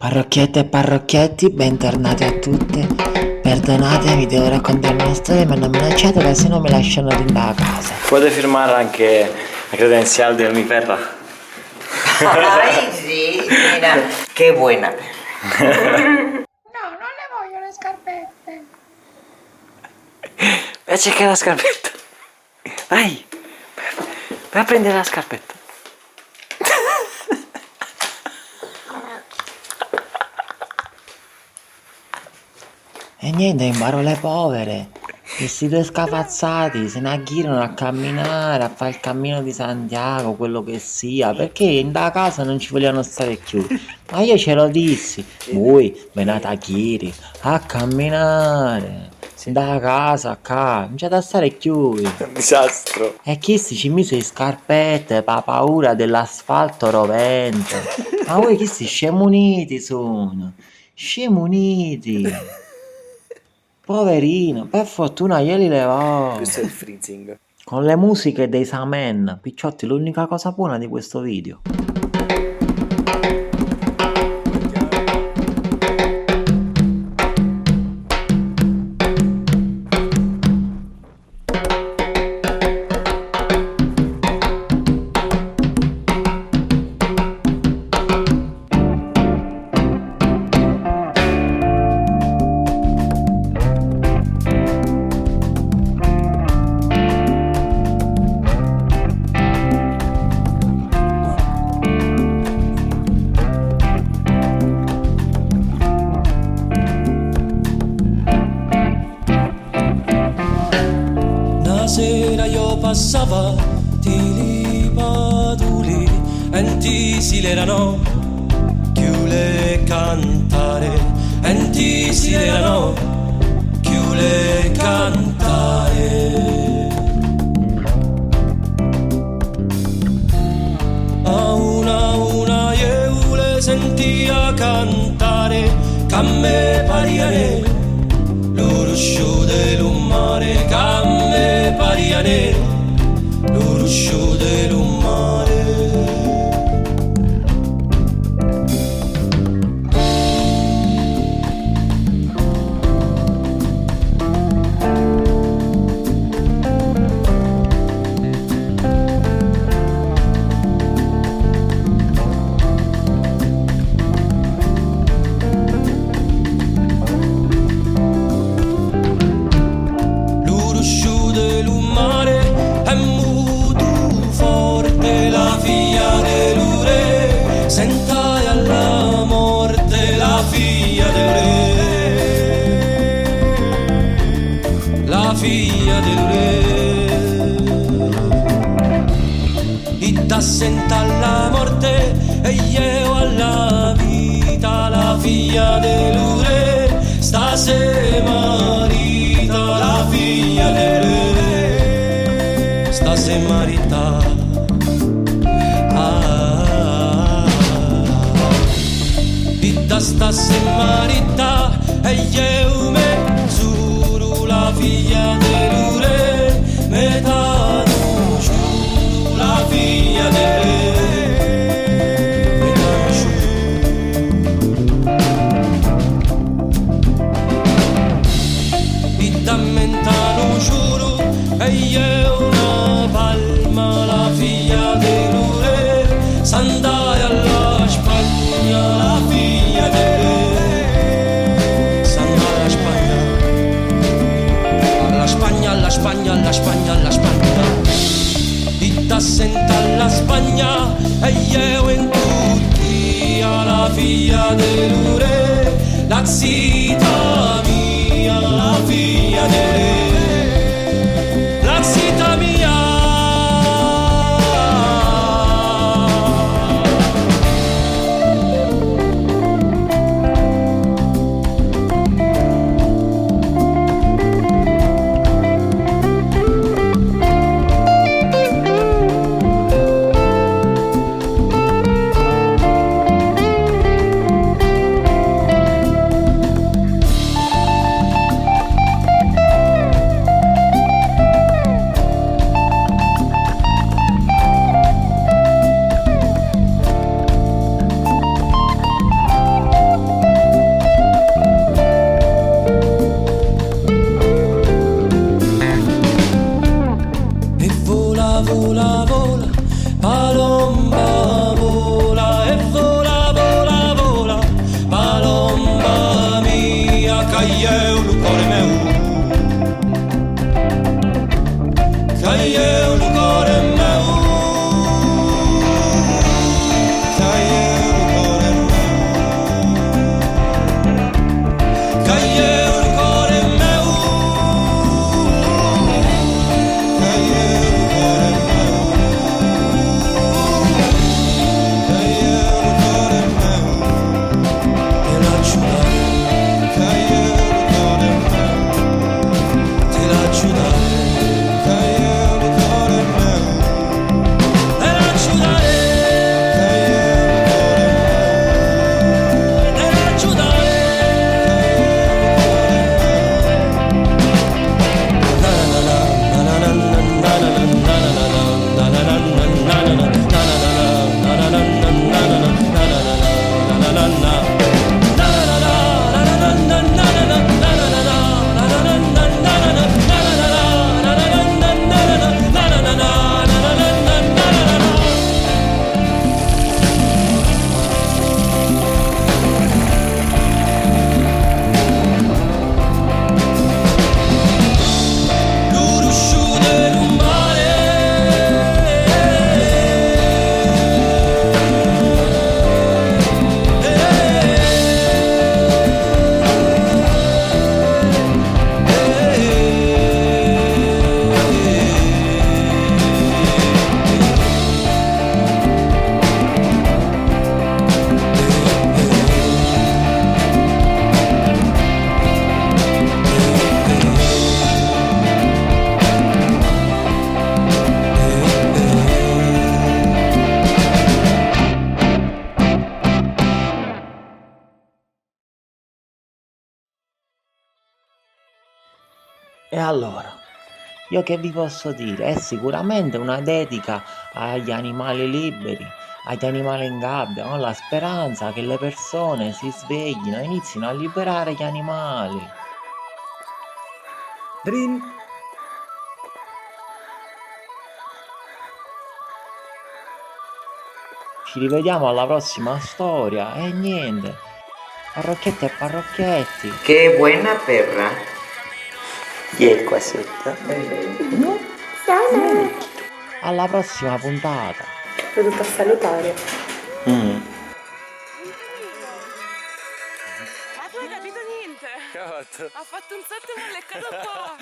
Parrocchiette e parrocchietti, bentornati a tutti. Perdonatemi, devo raccontare una storia, mi hanno minacciato che se no mi lasciano dentro la casa. Puoi firmare anche la credenziale del Miferra? Ay, sí, mira, qué buena. No, non le voglio le scarpette. Vai a cercare la scarpetta. Vai a prendere la scarpetta. E niente, in parole povere, questi due scafazzati se ne aggirano a camminare, a fare il cammino di Santiago, quello che sia, perché in da casa non ci vogliono stare più. Ma io ce lo dissi, voi venate a Chiri, a camminare, da casa, qua, non c'è da stare più. Un disastro. E chi ci mise le scarpette per paura dell'asfalto rovente. Ma voi chi scemuniti sono? Scemuniti. Poverino, per fortuna io li levò. Questo è il freezing. Con le musiche dei Samen. Picciotti, l'unica cosa buona di questo video. Sera io passava di paduli enti si l'erano chiule cantare enti si l'erano chiule cantare a una io le sentia cantare camme pariane l'oruscio dell'umare camme pariane l'oruscio dell'umare sentai alla morte la figlia del re, la figlia del re. Itta senta alla morte e io alla vita, la figlia del re, stase marita, la figlia del re, stase marita. Sta se marita e io me suru la figlia dell'ure metà non giuro la figlia dell'ure metà giuro vita mentano giuro e io una palma la figlia dell'ure s'andai alla Spagna la figlia alla Spagna, alla Spagna. Itta senta alla Spagna e io in tutti alla figlia dell'ure, la zita mia, la figlia dell'ure, la zita mia. E allora, io che vi posso dire? È sicuramente una dedica agli animali liberi, agli animali in gabbia, con la speranza che le persone si sveglino e inizino a liberare gli animali. Drin. Ci rivediamo alla prossima storia e niente. Parrocchietti e parrocchietti. Qué buena perra. Chi è qua sotto? Alla prossima puntata. Venuto a salutare. Mm. Ma tu hai capito niente? Ha fatto un salto e mi ha leccato qua.